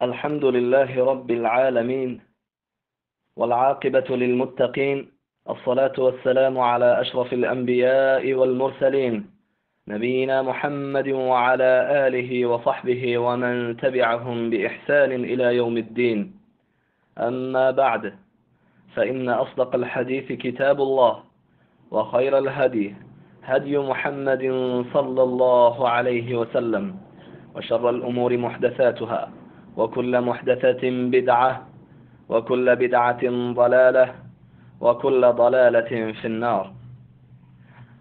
الحمد لله رب العالمين والعاقبة للمتقين. الصلاة والسلام على أشرف الأنبياء والمرسلين نبينا محمد وعلى آله وصحبه ومن تبعهم بإحسان إلى يوم الدين. أما بعد، فإن أصدق الحديث كتاب الله، وخير الهدي هدي محمد صلى الله عليه وسلم، وشر الأمور محدثاتها، وكل محدثة بدعة، وكل بدعة ضلالة، وكل ضلالة في النار.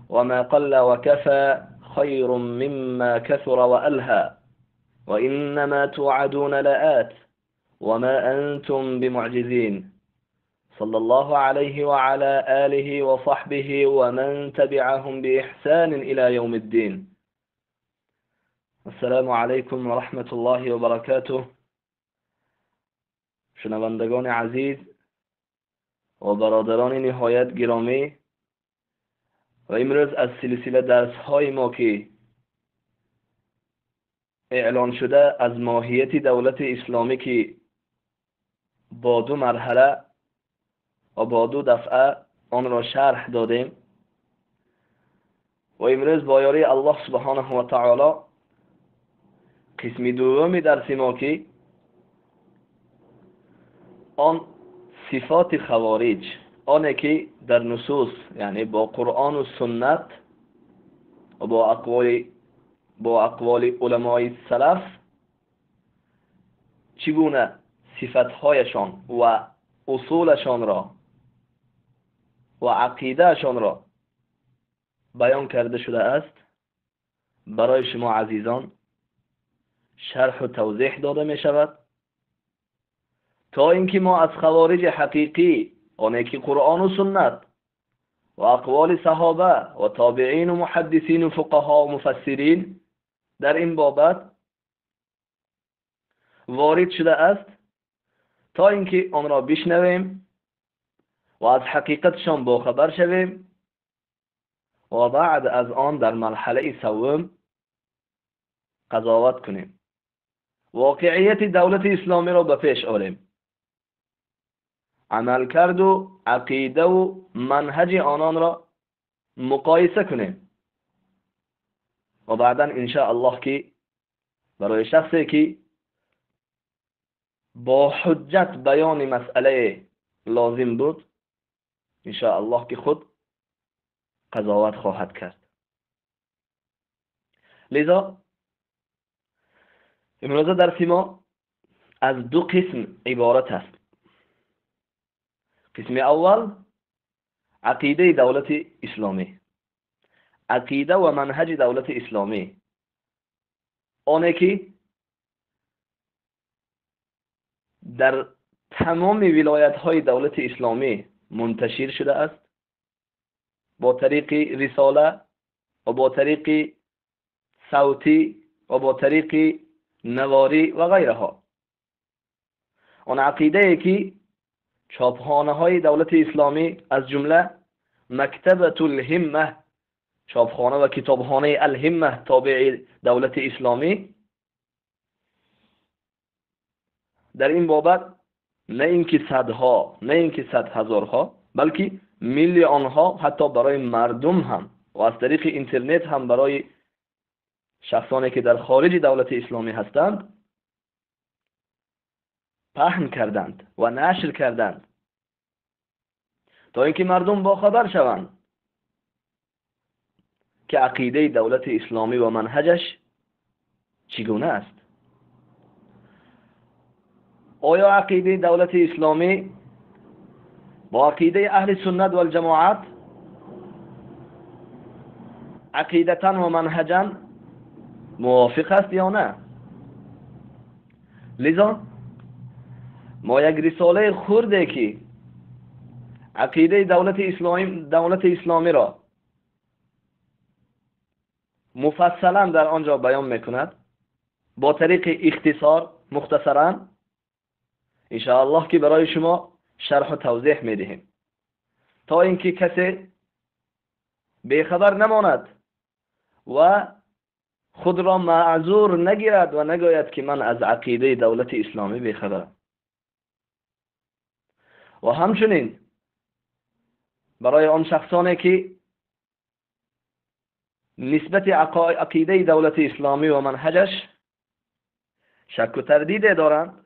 وما قل وكفى خير مما كثر وألهى، وإنما توعدون لآت وما أنتم بمعجزين. صلى الله عليه وعلى آله وصحبه ومن تبعهم بإحسان إلى يوم الدين. السلام عليكم ورحمة الله وبركاته. شنوندگان عزیز و برادران نهایت گرامی، و امروز از سلسله درس های ما که اعلان شده از ماهیت دولت اسلامی که با دو مرحله و با دو دفعه آن را شرح دادیم، و امروز با یاری الله سبحانه و تعالی قسم دوم درس ما که آن صفات خوارج، آنه که در نصوص یعنی با قرآن و سنت و با اقوال علمای سلف چگونه صفتهایشان و اصولشان را و عقیدهشان را بیان کرده شده است، برای شما عزیزان شرح و توضیح داده می شود، تا اینکه ما از خوارج حقیقی، آنه که قرآن و سنت و اقوال صحابه و تابعین و محدثین و فقها و مفسرین در این بابت وارد شده است، تا اینکه آن را بشنویم و از حقیقتشان باخبر شویم، و بعد از آن در مرحله سوم قضاوت کنیم، واقعیت دولت اسلامی را به پیش آوریم، عمل کرد و عقیده و منهج آنان را مقایسه کنیم، و بعدا انشاء الله که برای شخصی که با حجت بیان مسئله لازم بود، انشاء الله که خود قضاوت خواهد کرد. لذا امروز درس ما از دو قسم عبارت است. قسم اول عقیده دولت اسلامی، عقیده و منهج دولت اسلامی، آنه که در تمام ولایت های دولت اسلامی منتشر شده است، با طریق رساله و با طریق صوتی و با طریق نواری و غیرها. آن عقیده ای که چاپخانه های دولت اسلامی از جمله مکتبة الهمه، چاپخانه و کتابخانه الهمه تابع دولت اسلامی، در این بابت نه اینکه صدها، نه اینکه صد هزارها، بلکه میلیون ها حتی برای مردم هم و از طریق اینترنت هم برای شخصانی که در خارج دولت اسلامی هستند پهن کردند و نشر کردند، تا اینکه مردم با خبر شوند که عقیده دولت اسلامی و منهجش چگونه است. آیا عقیده دولت اسلامی با عقیده اهل سنت و الجماعت عقیدتا و منهجا موافق است یا نه؟ لذا ما یک رساله خرده که عقیده دولت اسلامی را مفصلا در آنجا بیان میکند، با طریق اختصار مختصرا انشاءالله که برای شما شرح و توضیح میدهیم، تا اینکه کسی بیخبر نماند و خود را معذور نگیرد و نگوید که من از عقیده دولت اسلامی بیخبرم. و همچنین برای آن شخصانی که نسبت عقیده دولت اسلامی و منهجش شک و تردید دارند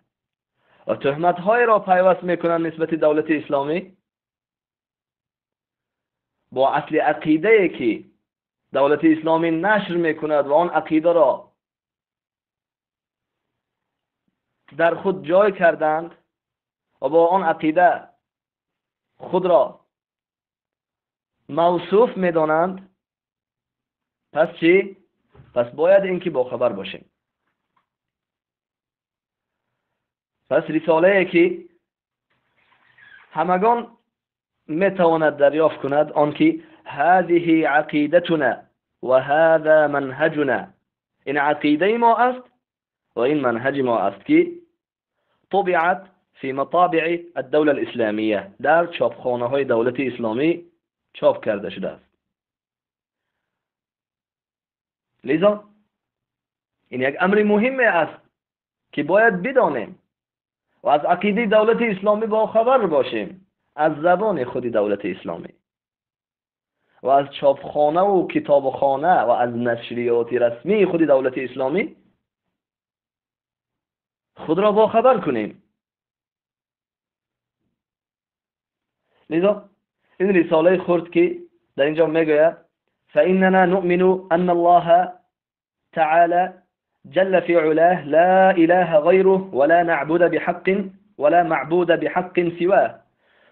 و تهمت های را پیوست میکنند نسبت دولت اسلامی، با اصل عقیده که دولت اسلامی نشر میکند و آن عقیده را در خود جای کردند و با آن عقیده خود را موصوف میدانند، پس چی؟ پس باید اینکه با خبر باشیم. پس رساله که همگان میتواند دریافت کند آنکه هذه عقیدتنا و هذا منهجنا، این عقیده ما است و این منهج ما است که طبعت في مطابع الدولة الإسلامية، در چاپخانه های دولت اسلامی چاپ کرده شده است. لذا این یک امر مهم است که باید بدانیم و از عقیده دولت اسلامی با خبر باشیم از زبان خود دولت اسلامی و از چاپخانه و کتابخانه و از نشریات رسمی خود دولت اسلامی خود را با خبر کنیم. لذا این رساله خرد که در اینجا میگوید فإننا نؤمن أن الله تعالى جل في علاه لا إله غيره ولا نعبد بحق ولا معبود بحق سواه،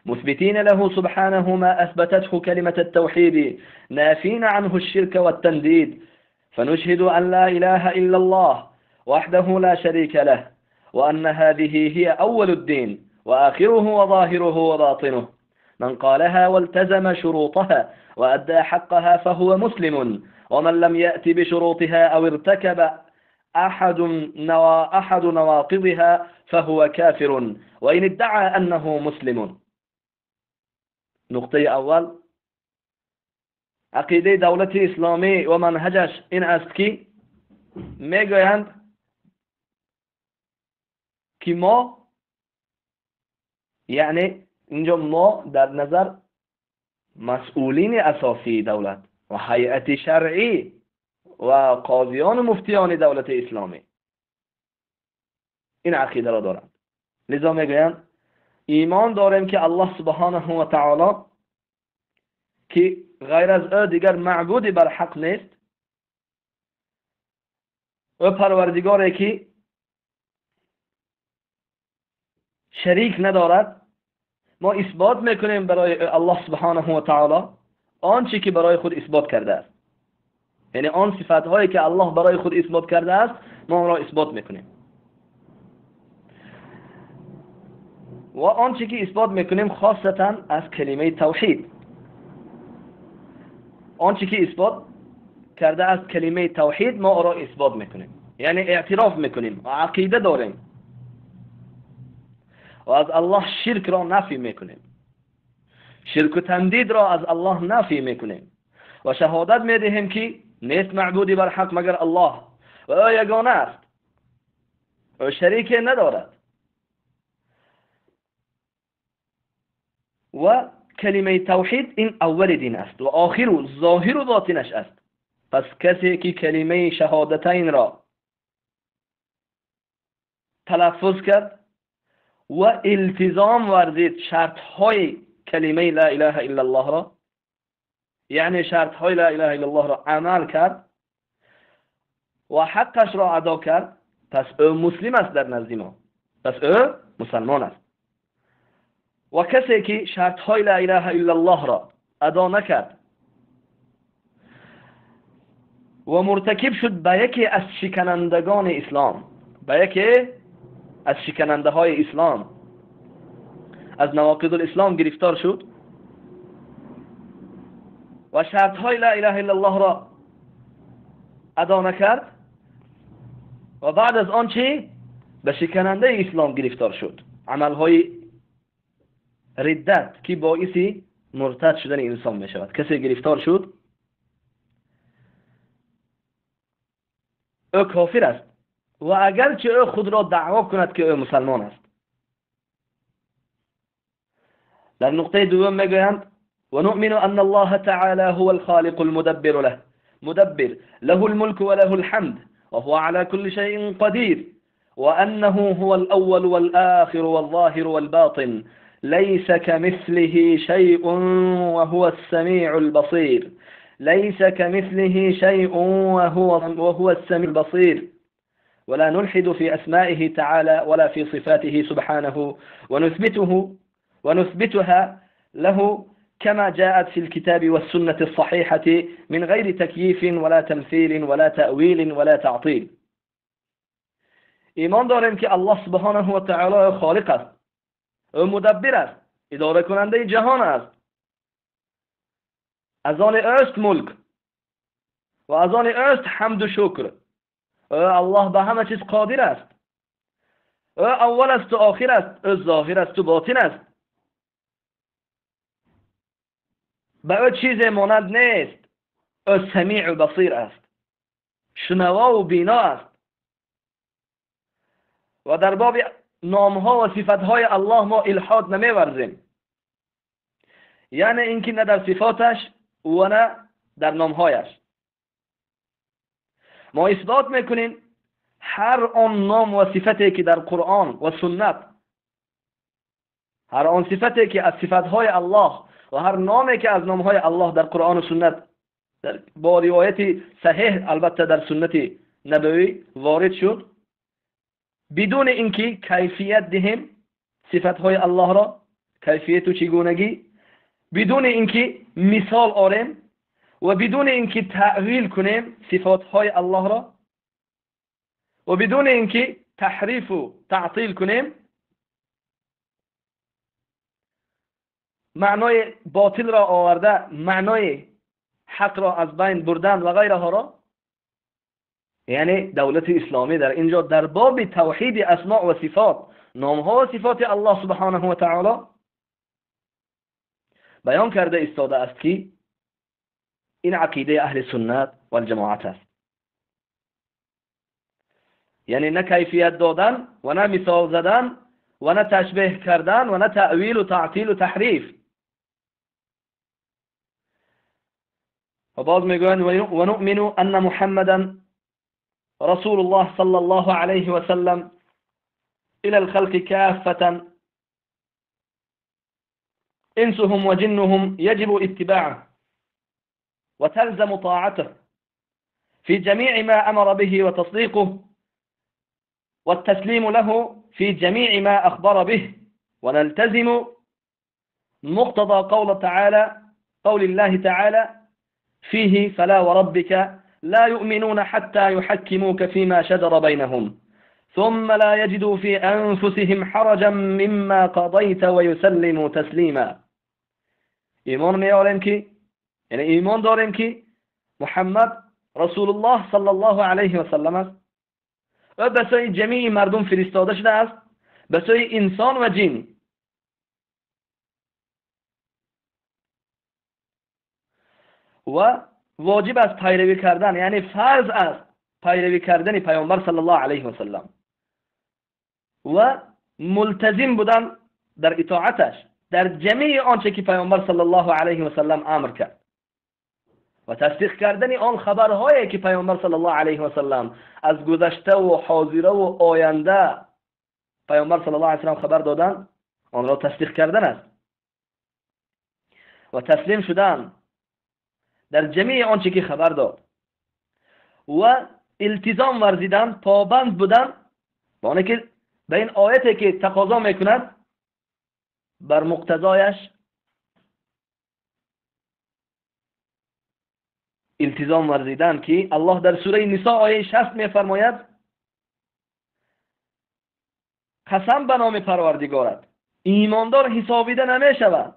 مثبتين له سبحانه ما أثبتته كلمة التوحيد نافين عنه الشرك والتنديد، فنشهد أن لا إله إلا الله وحده لا شريك له، وأن هذه هي أول الدين وآخره وظاهره وباطنه، من قالها والتزم شروطها وأدى حقها فهو مسلم، ومن لم يأت بشروطها أو ارتكب أحد نواقضها فهو كافر وإن ادعى أنه مسلم. نقطه اول، عقیده دولت اسلامی و منهجش این است که میگویند که ما، یعنی اینجا ما در نظر مسئولین اساسی دولت و هیئت شرعی و قاضیان و مفتیان دولت اسلامی این عقیده را دارند. لذا میگویند ایمان داریم که الله سبحانه و تعالی که غیر از او دیگر معبودی بر حق نیست، او پروردگاری که شریک ندارد. ما اثبات میکنیم برای الله سبحانه و تعالی آنچه که برای خود اثبات کرده است، یعنی آن صفات هایی که الله برای خود اثبات کرده است ما را اثبات میکنیم و آنچه که اثبات میکنیم خاصتا از کلمه توحید، آنچه که اثبات کرده از کلمه توحید ما را اثبات میکنیم، یعنی اعتراف میکنیم و عقیده داریم و از الله شرک را نفی میکنیم، شرک و تمدید را از الله نفی میکنیم و شهادت میدهیم که نیست معبودی بر حق مگر الله و او یگانه است و شریک ندارد. و کلمه توحید این اول دین است و آخر و ظاهر و باطنش است. پس کسی که کلمه شهادتین را تلفظ کرد و التزام ورزید شرط های کلمه لا اله الا الله را، یعنی شرط های لا اله الا الله را عمل کرد و حقش را ادا کرد، پس او مسلم است در نزد ما، پس او مسلمان است. و کسی که شرط های لا اله الا الله را ادا نکرد و مرتکب شد به یکی از شکنندگان اسلام، به یکی از شکننده های اسلام، از نواقض الاسلام گرفتار شد و شرط های لا اله الا الله را ادا نکرد و بعد از آن چه به شکننده اسلام گرفتار شد، عمل های ردت که باعث مرتد شدن انسان می شود. کسی گرفتار شد او کافر است و اگرچه او خود را دعوا کند که او مسلمان است. در نقطه دوم میگویند و نؤمن ان الله تعالی هو الخالق المدبر له الملك وله الحمد وهو على كل شيء قدير وأنه هو الأول والآخر والظاهر والباطن ليس كمثله شيء وهو السميع البصير وهو السميع البصير ولا نلحد في أسمائه تعالى ولا في صفاته سبحانه ونثبتها له كما جاءت في الكتاب والسنة الصحيحة من غير تكييف ولا تمثيل ولا تأويل ولا تعطيل. ایمان داریم که الله سبحانه و تعالی خالق است، او مدبر است، اداره کننده جهان است، از آن اوست ملک و از آن اوست حمد و شکر. او الله به همه چیز قادر است، او اول است و آخر است، او ظاهر است و باطن است، به او چیز مانند نیست. او سمیع و بصیر است، شنوا و بینا است. و در باب نامها و صفتهای الله ما الحاد نمی‌ورزیم، یعنی اینکه نه در صفاتش و نه در نامهایش. ما اثبات میکنیم هر آن نام و صفتی که در قرآن و سنت، هر آن صفتی که از صفتهای الله و هر نامی که از نامهای الله در قرآن و سنت با روایت صحیح البته در سنت نبوی وارد شد، بدون اینکه کیفیت دهیم صفتهای الله را، کیفیت و چگونگی، بدون اینکه مثال آوریم و بدون اینکه تأویل کنیم صفاتهای الله را و بدون اینکه تحریف و تعطیل کنیم، معنای باطل را آورده، معنای حق را از بین بردن و غیره ها را، یعنی دولت اسلامی در اینجا در باب توحید اسماء و صفات، نامها و صفات الله سبحانه و تعالی بیان کرده ایستاده است که این عقیده اهل سنت و الجماعت است. یعنی نه کیفیت دادن و نه مثال زدن و نه تشبیه کردن و نه تأویل و تعطیل و تحریف. و باز میگویند و نؤمن ان محمدا رسول الله صلى الله عليه وسلم إلى الخلق كافة إنسهم وجنهم يجب اتباعه وتلزم طاعته في جميع ما أمر به وتصديقه والتسليم له في جميع ما أخبر به ونلتزم مقتضى قول الله تعالى فيه فلا وربك لا يؤمنون حتى يحكموك فيما شجر بينهم ثم لا يجدوا في أنفسهم حرجا مما قضيت ويسلموا تسليما. ایمان داریم که محمد رسول الله صلی الله علیه و سلم است و به سوی جمیع مردم فرستاده شده است، به سوی انسان و جن، و واجب است پیروی کردن، یعنی فرض است پیروی کردن پیامبر صلی الله علیه و سلم و ملتزم بودن در اطاعتش در جمیع آنچه که پیامبر صلی الله علیه و سلم امر کرد و تصدیق کردن آن خبرهایی که پیامبر صلی الله علیه و سلم از گذشته و حاضره و آینده پیامبر صلی الله علیه و سلم خبر دادن، آن را تصدیق کردن است و تسلیم شدن در جمیع آنچه که خبر داد و التزام ورزیدن، پابند بودن با آنه که به این آیتی که تقاضا میکند بر مقتضایش التزام ورزیدن که الله در سوره نساء آیه 60 میفرماید قسم به نام پروردگارت ایماندار حسابیده نمی شود،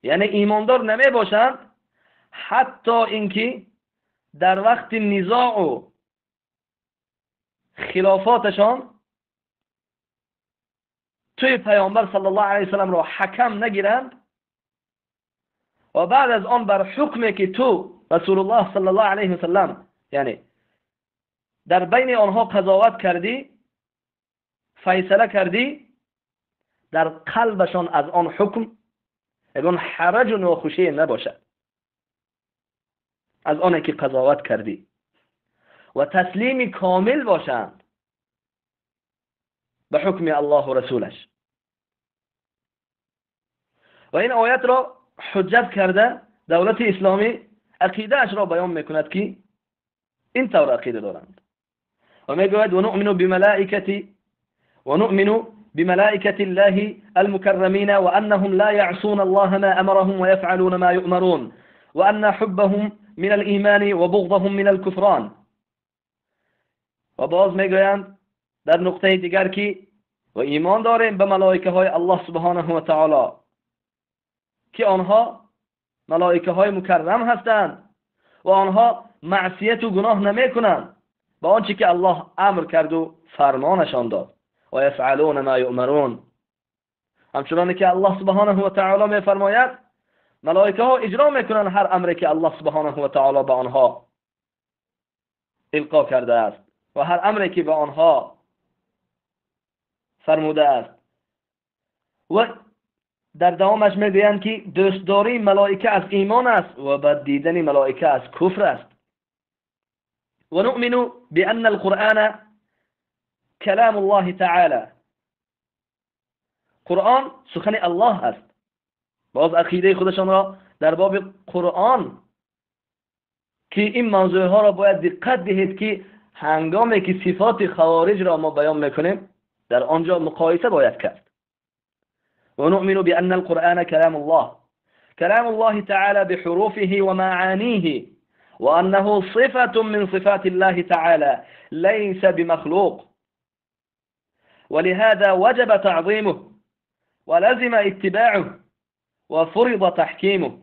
یعنی ایماندار نمی باشند حتی اینکه در وقت نزاع و خلافاتشان توی پیامبر صلی الله علیه وسلم را حکم نگیرند و بعد از آن بر حکمی که تو رسول الله صلی الله علیه وسلم یعنی در بین آنها قضاوت کردی، فیصله کردی، در قلبشان از آن حکم اون حرج و ناخوشی نباشد از آنه که قضاوت کردی و تسلیم کامل باشند به حکم الله و رسولش. و این آیت را حجت کرده دولت اسلامی عقیده اش را بیان میکند که این طور عقیده دارند و میگوید ونؤمن بملائكة الله المكرمين وأنهم لا يعصون الله ما أمرهم ويفعلون ما يؤمرون وأن حبهم من الإيمان وبغضهم من الكفران. و باز میگویند در نقطه دیگر که و ایمان داریم به ملائکه های الله سبحانه و تعالی که آنها ملائکه های مکرم هستند و آنها معصیت و گناه نمی کنند با آنچه که الله امر کرد و فرمانشان داد و یفعلون ما یؤمرون. همچنانه که الله سبحانه و تعالی می فرماید ملائکه ها اجرا میکنند هر امری که الله سبحانه و تعالی به آنها القا کرده است و هر امری که به آنها فرموده است. و در دوامش میگویند که دوستداری ملائکه از ایمان است و بد دیدن ملائکه از کفر است. و نؤمن بأن القرآن کلام الله تعالی، قرآن سخن الله است. باز عقیده خودشان را در باب قرآن که این موضوع ها را باید دقت دهید که هنگامی که صفات خوارج را ما بیان میکنیم در آنجا مقایسه باید کرد. ونؤمن بأن القرآن كلام الله تعالى بحروفه ومعانيه وأنه صفة من صفات الله تعالى ليس بمخلوق ولهذا وجب تعظيمه ولزم اتباعه وفرض تحكيمه.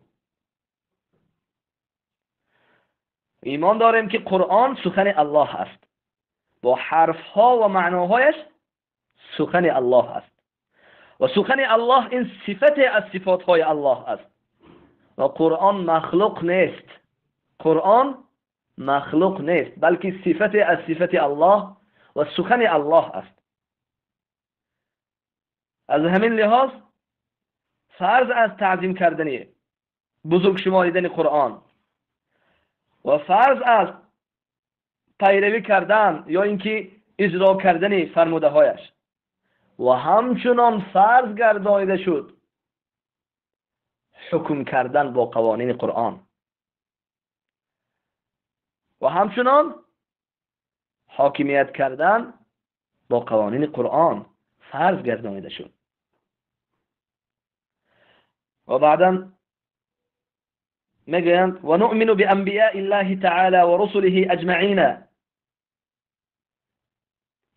ایمان داریم که قرآن سخن الله است، با حرفها و معناهایش سخن الله است و سخن الله این صفت از صفاتهای الله است و قرآن مخلوق نیست. قرآن مخلوق نیست بلکه صفت از صفت الله و سخن الله است. از همین لحاظ فرض از تعظیم کردنی بزرگ شماریدن قرآن و فرض از پیروی کردن یا اینکه اجرا کردن فرموده هایش و همچنان فرض گردانیده شد حکم کردن با قوانین قرآن و همچنان حاکمیت کردن با قوانین قرآن فرض گردانیده شد. و بعدا میگویند و نؤمن بانبیاء الله تعالی و رسله اجمعین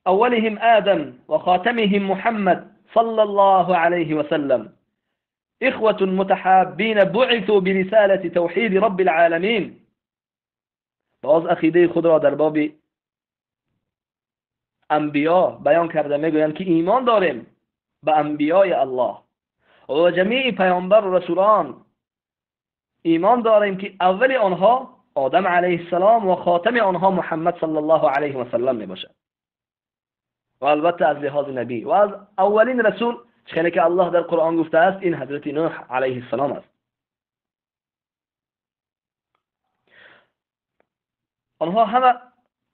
اولهم آدم و خاتمهم محمد صلی الله علیه و سلم اخوة متحابین بعثوا برسالة توحید رب العالمین. باز عقیده خود را در باب انبیا بیان کرده میگویند که ایمان داریم به انبیای الله و جمیع پیامبر و رسولان. ایمان داریم که اول آنها آدم علیه السلام و خاتم آنها محمد صلی الله علیه و سلم می باشد و البته از لحاظ نبی و از اولین رسول چنانکه که الله در قرآن گفته است این حضرت نوح علیه السلام است. آنها همه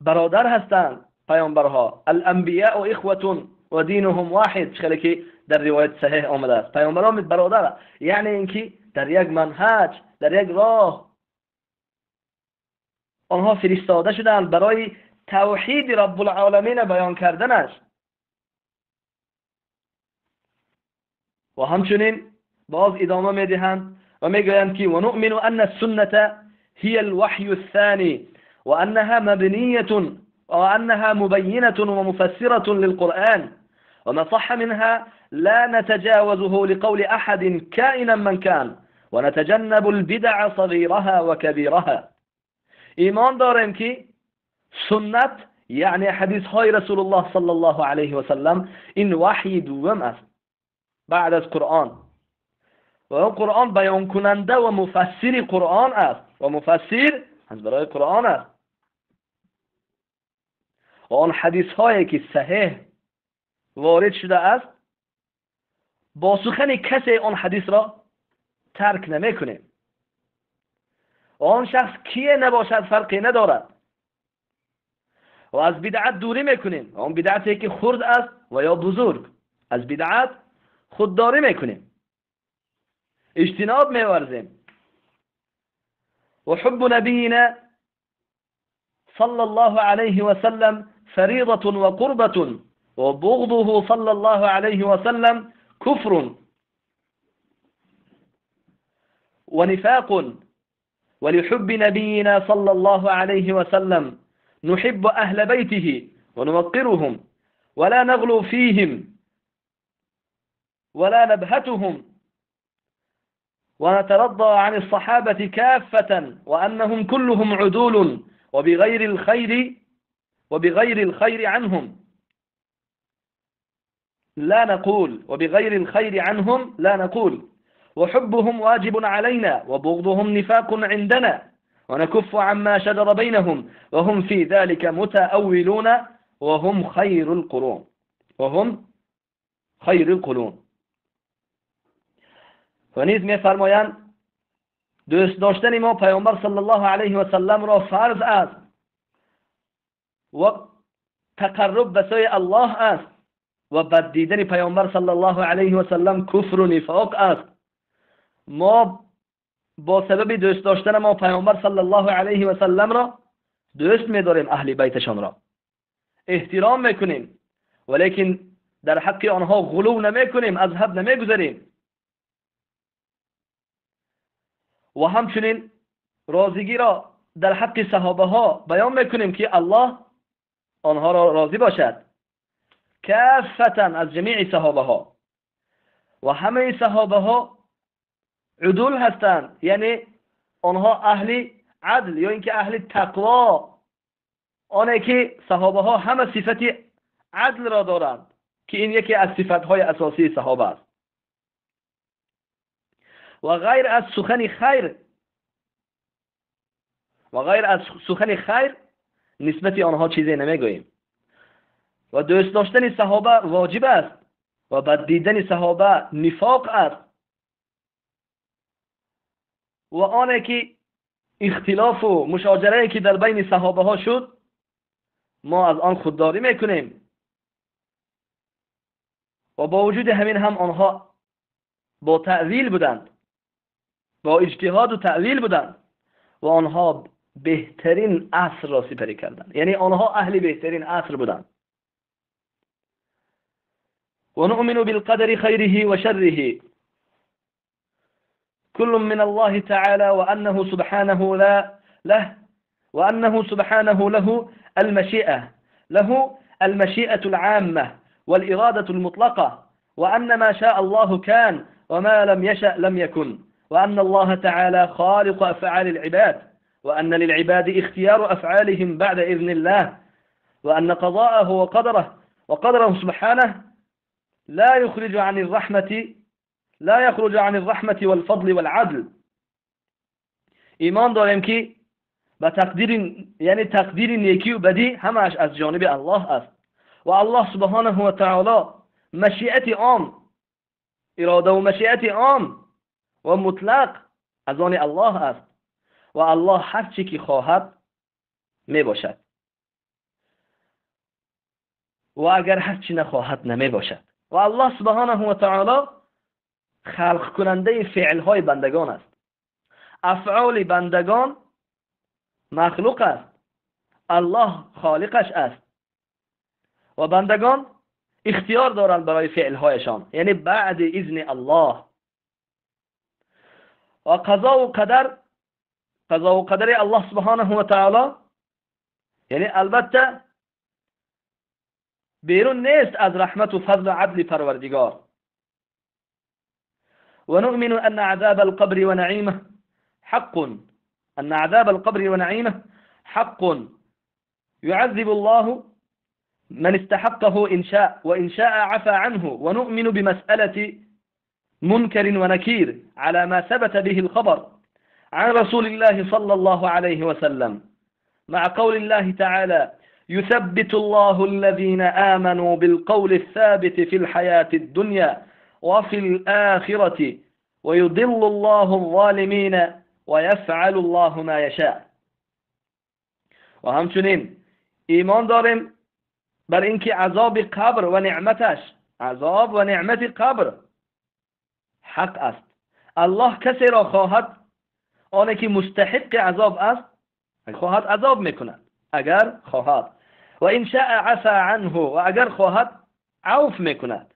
برادر هستند پیامبرها. الانبیاء اخوة و دینهم واحد چنانکه که در روایت صحیح آمده است. پیامبران برادر یعنی اینکه در یک منهج در یک راه آنها فرستاده شدند برای توحید رب العالمین بیان کردنش. و همچنین باز ادامه میدهند و میگویند که و نؤمن ان السنة هي الوحي الثاني وانها مبنية وانها مبينة ومفسرة للقرآن وما صح منها لا نتجاوزه لقول احد كائنا من كان ونتجنب البدع صغيرها وكبيرها. ایمان داریم که سنت یعنی حدیث های رسول الله صلی الله علیه و سلم این وحی دوم است بعد از قرآن و اون قرآن بیان کننده و مفسر قرآن است و مفسر از برای قرآن است و آن حدیث هایی که صحیح وارد شده است با سخن کسی آن حدیث را ترک نمی کنیم. و آن شخص کیه نباشد فرقی ندارد و از بدعت دوری میکنیم. آن بدعتی که خرد است و یا بزرگ، از بدعت خودداری میکنیم، اجتناب میورزیم. و حب نبینا صلی الله علیه و سلم فریضة و قربة و بغضه صلی الله علیه و سلم كفر ونفاق. ولحب نبينا صلى الله عليه وسلم نحب أهل بيته ونوقرهم ولا نغلو فيهم ولا نبهتهم ونترضى عن الصحابة كافة وأنهم كلهم عدول وبغير الخير عنهم لا نقول وحبهم واجب علينا وبغضهم نفاق عندنا ونكف عما شجر بينهم وهم في ذلك متأولون وهم خير القرون. و نیز می فرمایند دوست داشتن ما پیامبر صلی الله علیه و سلم را فرض است و تقرب به سوی الله است و بد دیدن پیامبر صلی الله علیه و سلم کفر و نفاق است. ما با سبب دوست داشتن ما پیامبر صلی الله علیه و سلم را دوست می‌داریم، اهل بیتشان را احترام میکنیم، ولیکن در حق آنها غلو نمیکنیم، از حد نمیگذاریم. و همچنین راضیگی را در حق صحابه ها بیان میکنیم که الله آنها را راضی باشد، کافتا از جمیع صحابه ها. و همه صحابه ها عدول هستند، یعنی آنها اهل عدل یا اینکه اهل تقوا، آنه که صحابه ها همه صفت عدل را دارند که این یکی از صفت های اساسی صحابه است. و غیر از سخن خیر نسبت آنها چیزی نمیگوییم. و دوست داشتن صحابه واجب است و بد دیدن صحابه نفاق است. و آنه که اختلاف و مشاجره که در بین صحابه ها شد ما از آن خودداری میکنیم و با وجود همین هم آنها با تأویل بودند، با اجتهاد و تأویل بودند و آنها بهترین عصر را سپری کردند، یعنی آنها اهل بهترین عصر بودند. و نؤمن بالقدر خیره و شره كل من الله تعالى وأنه سبحانه له المشيئة العامة والإرادة المطلقة، وأن ما شاء الله كان وما لم يشأ لم يكن، وأن الله تعالى خالق أفعال العباد، وأن للعباد اختيار أفعالهم بعد إذن الله، وأن قضاءه وقدره سبحانه لا يخرج عن الرحمة والفضل والعدل. ایمان داریم که به تقدیر نیکی و بدی همش از جانب الله است و الله سبحانه و تعالی مشیت عام، اراده و مشیت عام و مطلق از آن الله است و الله هر چی که خواهد می باشد و اگر هر چی نخواهد نمی باشد. و الله سبحانه و تعالی خلق کننده فعل های بندگان است. افعال بندگان مخلوق است، الله خالقش است و بندگان اختیار دارند برای فعل هایشان، یعنی بعد اذن الله. و قضا و قدر الله سبحانه و تعالی یعنی البته بیرون نیست از رحمت و فضل و عدل پروردگار. ونؤمن أن عذاب القبر ونعيمه حق يعذب الله من استحقه إن شاء، وإن شاء عفى عنه. ونؤمن بمسألة منكر ونكير على ما ثبت به الخبر عن رسول الله صلى الله عليه وسلم، مع قول الله تعالى يثبت الله الذين آمنوا بالقول الثابت في الحياة الدنيا وفي الآخرة ويضل الله الظالمين ويفعل الله ما يشاء. و همچنین ایمان داریم بر اینکه عذاب قبر و نعمتش، عذاب و نعمت قبر حق است. الله کسی را خواهد، آنه که مستحق عذاب است، خواهد عذاب میکند اگر خواهد، و ان شاء عفا عنه، و اگر خواهد عفو میکند.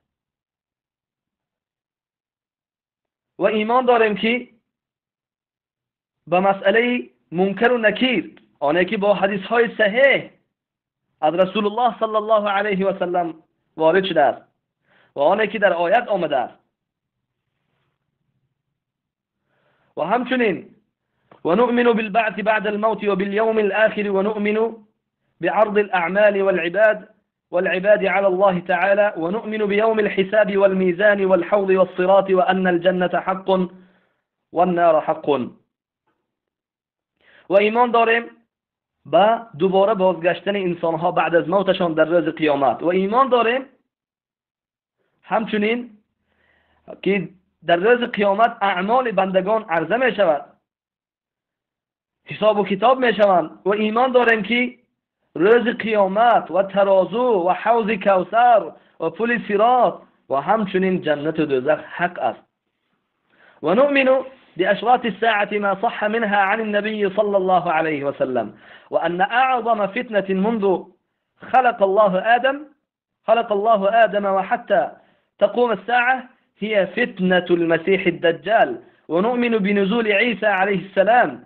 و ایمان داریم که به مسئله منکر و نکیر، آنه که با حدیث های صحیح از رسول الله صلی الله علیه و سلم وارد شده است و آنه که در آیت آمده است، و همچنین و نؤمن بالبعث بعد الموت و بالیوم الآخر و نؤمن بعرض الأعمال والعباد على الله تعالى ونؤمن بيوم الحساب والميزان والحوض والصراط وأن الجنة حق والنار حق. و ایمان داریم با دوباره بازگشتن انسانها بعد از موتشان در روز قیامت. و ایمان داریم همچنین که در روز قیامت اعمال بندگان عرضه می شود، حساب و کتاب می شوند. و ایمان داریم که روز قیامت و ترازو و حوض کوثر و پل صراط و همچنین جنت و دوزخ حق است. و نؤمن بأشراط الساعة ما صح منها عن النبي صلى الله عليه وسلم وأن أعظم فتنة منذ خلق الله آدم وحتى تقوم الساعة هي فتنة المسيح الدجال. ونؤمن بنزول عيسى عليه السلام